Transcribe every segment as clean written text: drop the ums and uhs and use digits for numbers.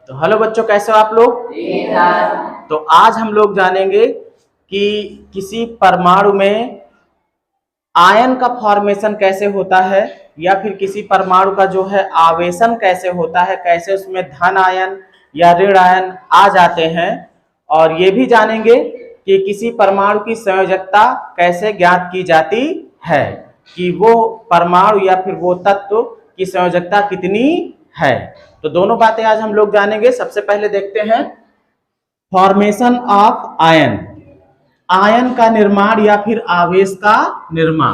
तो हेलो बच्चों, कैसे हो आप लोग? तो आज हम लोग जानेंगे कि किसी परमाणु में आयन का फॉर्मेशन कैसे होता है या फिर किसी परमाणु का जो है आवेशन कैसे होता है, कैसे उसमें धन आयन या ऋण आयन आ जाते हैं। और ये भी जानेंगे कि किसी परमाणु की संयोजकता कैसे ज्ञात की जाती है, कि वो परमाणु या फिर वो तत्व की संयोजकता कितनी है। तो दोनों बातें आज हम लोग जानेंगे। सबसे पहले देखते हैं फॉर्मेशन ऑफ आयन, आयन का निर्माण या फिर आवेश का निर्माण।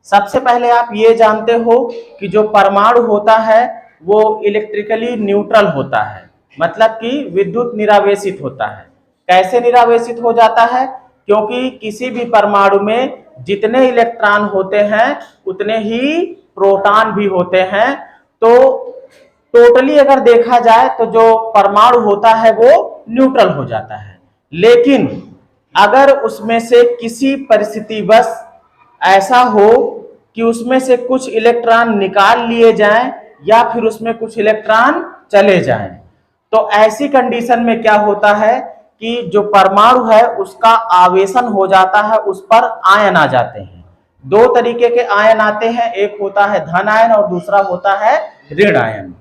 सबसे पहले आप ये जानते हो कि जो परमाणु होता है वो इलेक्ट्रिकली न्यूट्रल होता है, मतलब कि विद्युत निरावेशित होता है। कैसे निरावेशित हो जाता है? क्योंकि किसी भी परमाणु में जितने इलेक्ट्रॉन होते हैं उतने ही प्रोटॉन भी होते हैं। तो टोटली अगर देखा जाए तो जो परमाणु होता है वो न्यूट्रल हो जाता है। लेकिन अगर उसमें से किसी परिस्थितिवश ऐसा हो कि उसमें से कुछ इलेक्ट्रॉन निकाल लिए जाएं या फिर उसमें कुछ इलेक्ट्रॉन चले जाएं, तो ऐसी कंडीशन में क्या होता है कि जो परमाणु है उसका आवेशन हो जाता है, उस पर आयन आ जाते हैं। दो तरीके के आयन आते हैं, एक होता है धन आयन और दूसरा होता है ऋण आयन।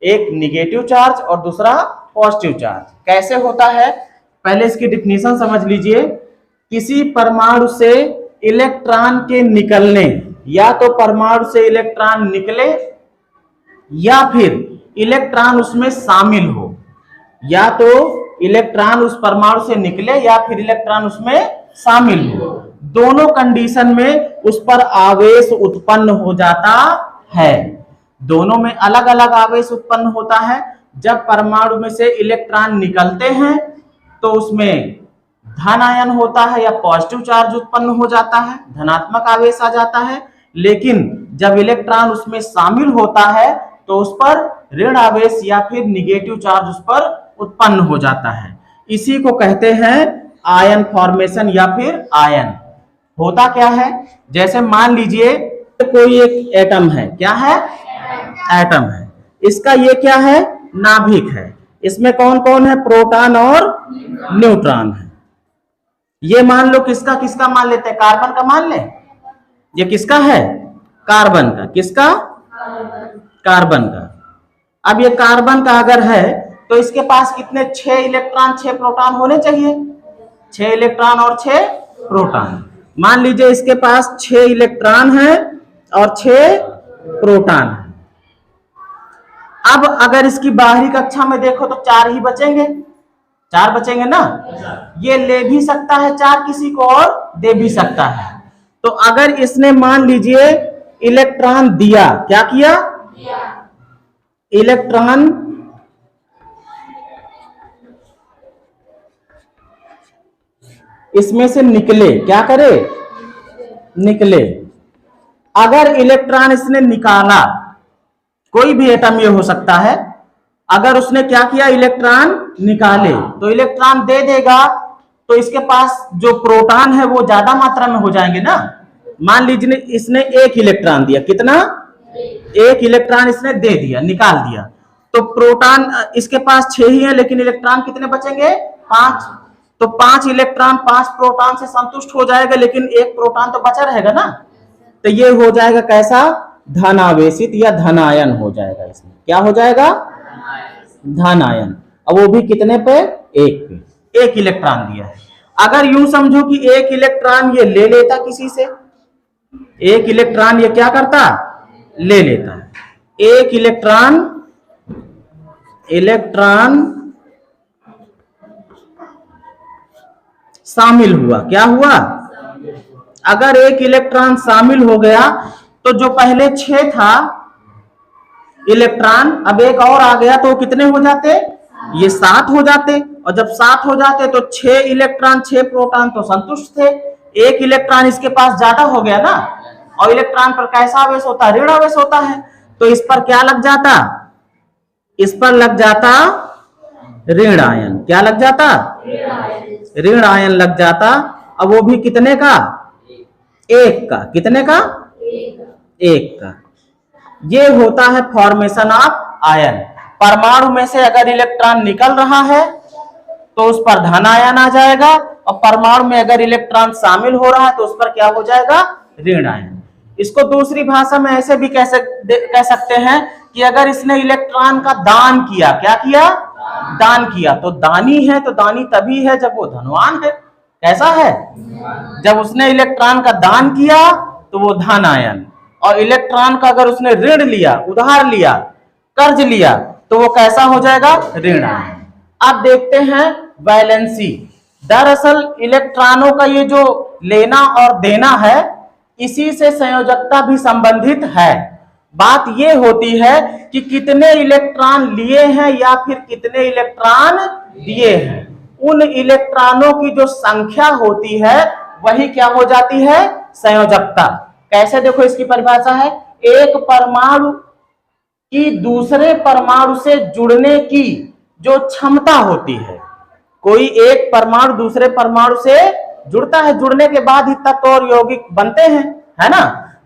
एक निगेटिव चार्ज और दूसरा पॉजिटिव चार्ज। कैसे होता है पहले इसकी डिफिनीशन समझ लीजिए। किसी परमाणु से इलेक्ट्रॉन के निकलने, या तो परमाणु से इलेक्ट्रॉन निकले या फिर इलेक्ट्रॉन उसमें शामिल हो, या तो इलेक्ट्रॉन उस परमाणु से निकले या फिर इलेक्ट्रॉन उसमें शामिल हो, दोनों कंडीशन में उस पर आवेश उत्पन्न हो जाता है। दोनों में अलग अलग आवेश उत्पन्न होता है। जब परमाणु में से इलेक्ट्रॉन निकलते हैं तो उसमें धन आयन होता है या पॉजिटिव चार्ज उत्पन्न हो जाता है, धनात्मक आवेश आ जाता है। लेकिन जब इलेक्ट्रॉन उसमें शामिल होता है तो उस पर ऋण आवेश या फिर निगेटिव चार्ज उस पर उत्पन्न हो जाता है। इसी को कहते हैं आयन फॉर्मेशन या फिर आयन। होता क्या है, जैसे मान लीजिए कोई एक एटम है, क्या है? एटम है। इसका ये क्या है? नाभिक है। इसमें कौन कौन है? प्रोटॉन और न्यूट्रॉन है। ये मान लो किसका किसका मान लेते हैं? कार्बन का मान ले। ये किसका है? कार्बन का। किसका? कार्बन का। अब ये कार्बन का अगर है तो इसके पास कितने? 6 इलेक्ट्रॉन 6 प्रोटॉन होने चाहिए। 6 इलेक्ट्रॉन और 6 प्रोटॉन। मान लीजिए इसके पास 6 इलेक्ट्रॉन है और 6 प्रोटॉन है। अब अगर इसकी बाहरी कक्षा में देखो तो 4 ही बचेंगे। 4 बचेंगे ना। ये ले भी सकता है 4 किसी को और दे भी सकता है। तो अगर इसने मान लीजिए इलेक्ट्रॉन दिया, क्या किया? इलेक्ट्रॉन इसमें से निकले, क्या करे? निकले। अगर इलेक्ट्रॉन इसने निकाला, कोई भी एटम ये हो सकता है, अगर उसने क्या किया? इलेक्ट्रॉन निकाले, तो इलेक्ट्रॉन दे देगा तो इसके पास जो प्रोटॉन है वो ज्यादा मात्रा में हो जाएंगे ना। मान लीजिए इसने 1 इलेक्ट्रॉन दिया। कितना? 1 इलेक्ट्रॉन इसने दे दिया, निकाल दिया। तो प्रोटॉन इसके पास 6 ही है, लेकिन इलेक्ट्रॉन कितने बचेंगे? 5। तो 5 इलेक्ट्रॉन 5 प्रोटॉन से संतुष्ट हो जाएगा, लेकिन 1 प्रोटॉन तो बचा रहेगा ना। तो ये हो जाएगा कैसा? धन आवेशित या धन आयन हो जाएगा। इसमें क्या हो जाएगा? धन आयन। अब वो भी कितने पे? 1 पे। 1 इलेक्ट्रॉन दिया है। अगर यूं समझो कि 1 इलेक्ट्रॉन ये ले लेता किसी से, 1 इलेक्ट्रॉन ये क्या करता? ले लेता है। 1 इलेक्ट्रॉन शामिल हुआ। क्या हुआ? अगर 1 इलेक्ट्रॉन शामिल हो गया तो जो पहले 6 था इलेक्ट्रॉन, अब 1 और आ गया तो कितने हो जाते? ये 7 हो जाते। और जब 7 हो जाते तो 6 इलेक्ट्रॉन 6 प्रोटॉन तो संतुष्ट थे। 1 इलेक्ट्रॉन इसके पास ज्यादा हो गया ना, और इलेक्ट्रॉन पर कैसा आवेश होता है? ऋण आवेश होता है। तो इस पर क्या लग जाता? इस पर लग जाता ऋण आयन। क्या लग जाता? ऋण आयन लग जाता। अब वो भी कितने का? 1 का। कितने का? 1 का। ये होता है फॉर्मेशन ऑफ आयन। परमाणु में से अगर इलेक्ट्रॉन निकल रहा है तो उस पर धन आयन आ जाएगा, और परमाणु में अगर इलेक्ट्रॉन शामिल हो रहा है तो उस पर क्या हो जाएगा, ऋण आयन। इसको दूसरी भाषा में ऐसे भी कह सकते हैं कि अगर इसने इलेक्ट्रॉन का दान किया, क्या किया, दान किया, तो दानी है, तो दानी तभी है जब वो धनवान है। कैसा है, जब उसने इलेक्ट्रॉन का दान किया तो वो धन आयन, और इलेक्ट्रॉन का अगर उसने ऋण लिया, उधार लिया, कर्ज लिया, तो वो कैसा हो जाएगा, ऋण आयन। अब देखते हैं वैलेंसी। दरअसल इलेक्ट्रॉनों का ये जो लेना और देना है, इसी से संयोजकता भी संबंधित है। बात ये होती है कि कितने इलेक्ट्रॉन लिए हैं या फिर कितने इलेक्ट्रॉन दिए हैं, उन इलेक्ट्रॉनों की जो संख्या होती है वही क्या हो जाती है, संयोजकता। कैसे, देखो इसकी परिभाषा है, एक परमाणु की दूसरे परमाणु से जुड़ने की जो क्षमता होती है, कोई एक परमाणु दूसरे परमाणु से जुड़ता है, जुड़ने के बाद ही तत्व और यौगिक बनते हैं, है ना।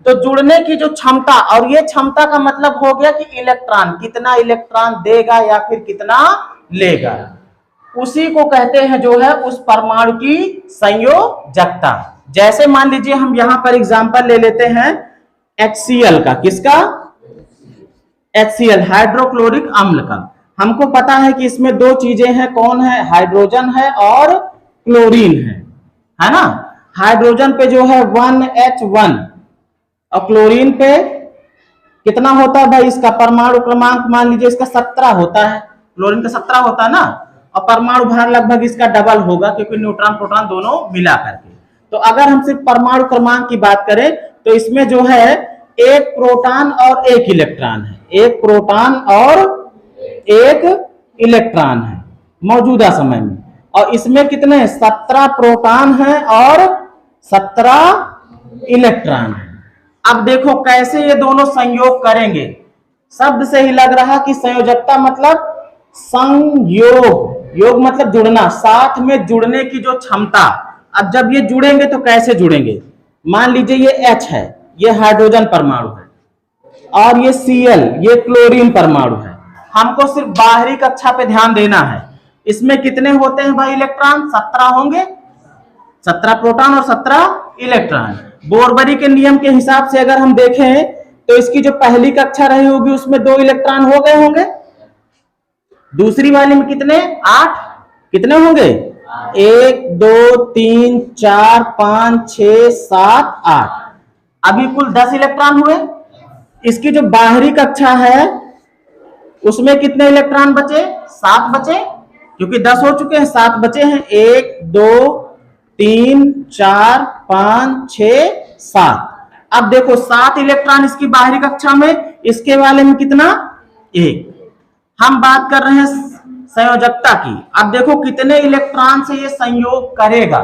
तो जुड़ने की जो क्षमता, और ये क्षमता का मतलब हो गया कि इलेक्ट्रॉन कितना इलेक्ट्रॉन देगा या फिर कितना लेगा, उसी को कहते हैं जो है उस परमाणु की संयोजकता। जैसे मान लीजिए हम यहां पर एग्जांपल ले लेते हैं HCl का, किसका, HCl हाइड्रोक्लोरिक अम्ल का। हमको पता है कि इसमें दो चीजें हैं, कौन है, हाइड्रोजन है और क्लोरीन है ना। हाइड्रोजन पे जो है 1H1 और क्लोरीन पे कितना होता है भाई, इसका परमाणु क्रमांक मान लीजिए इसका 17 होता है, क्लोरीन का 17 होता है ना, और परमाणु भार लगभग इसका डबल होगा क्योंकि न्यूट्रॉन प्रोटॉन दोनों मिला करके। तो अगर हम सिर्फ परमाणु क्रमांक की बात करें तो इसमें जो है एक प्रोटॉन और एक इलेक्ट्रॉन है, एक प्रोटॉन और एक इलेक्ट्रॉन है मौजूदा समय में, और इसमें कितने 17 प्रोटॉन है और 17 इलेक्ट्रॉन है। अब देखो कैसे ये दोनों संयोग करेंगे, शब्द से ही लग रहा कि संयोजकता मतलब संयोग, योग मतलब जुड़ना, साथ में जुड़ने की जो क्षमता। अब जब ये जुड़ेंगे तो कैसे जुड़ेंगे, मान लीजिए ये H है, ये हाइड्रोजन परमाणु है, और ये Cl ये क्लोरीन परमाणु है। हमको सिर्फ बाहरी कक्षा पे ध्यान देना है, इसमें कितने होते हैं भाई इलेक्ट्रॉन, 17 होंगे, 17 प्रोटॉन और 17 इलेक्ट्रॉन। बोरबरी के नियम के हिसाब से अगर हम देखें तो इसकी जो पहली कक्षा रही होगी उसमें 2 इलेक्ट्रॉन हो गए होंगे, दूसरी वाली में कितने, 8, कितने होंगे, 1 2 3 4 5 6 7 8, अभी कुल 10 इलेक्ट्रॉन हुए। इसकी जो बाहरी कक्षा है उसमें कितने इलेक्ट्रॉन बचे, 7 बचे, क्योंकि 10 हो चुके हैं, 7 बचे हैं, 1 2 3 4 5 6 7। अब देखो 7 इलेक्ट्रॉन इसकी बाहरी कक्षा में, इसके वाले में कितना, 1। हम बात कर रहे हैं संयोजकता की। अब देखो कितने इलेक्ट्रॉन से ये संयोग करेगा,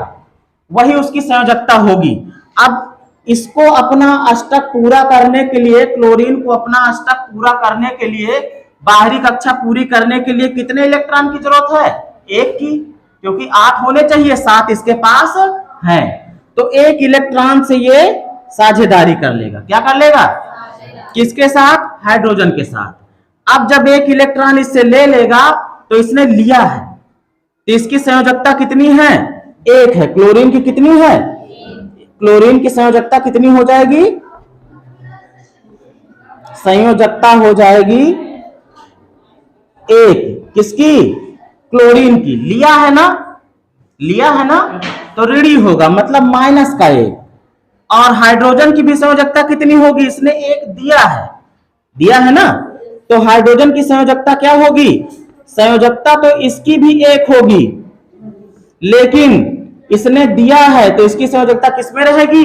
वही उसकी संयोजकता होगी। अब इसको अपना अष्टक पूरा करने के लिए, क्लोरीन को अपना अष्टक पूरा करने के लिए, बाहरी कक्षा पूरी करने के लिए कितने इलेक्ट्रॉन की जरूरत है, 1 की, क्योंकि 8 होने चाहिए, 7 इसके पास है। तो 1 इलेक्ट्रॉन से ये साझेदारी कर लेगा, क्या कर लेगा, किसके साथ, हाइड्रोजन के साथ। अब जब 1 इलेक्ट्रॉन इससे ले लेगा तो इसने लिया है, तो इसकी संयोजकता कितनी है, 1 है। क्लोरीन की कितनी है, क्लोरीन की संयोजकता कितनी हो जाएगी, संयोजकता हो जाएगी 1, किसकी, क्लोरीन की। लिया है ना, लिया है ना, तो ऋणी होगा, मतलब माइनस का 1। और हाइड्रोजन की भी संयोजकता कितनी होगी, इसने 1 दिया है, दिया है ना, तो हाइड्रोजन की संयोजकता क्या होगी, संयोजकता तो इसकी भी 1 होगी, लेकिन इसने दिया है तो इसकी संयोजकता किस में रहेगी,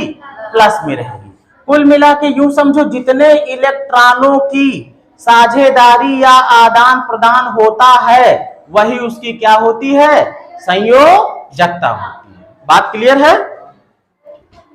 प्लस में रहेगी। कुल मिला के यूं समझो, जितने इलेक्ट्रॉनों की साझेदारी या आदान प्रदान होता है वही उसकी क्या होती है, संयोजकता होती है। बात क्लियर है।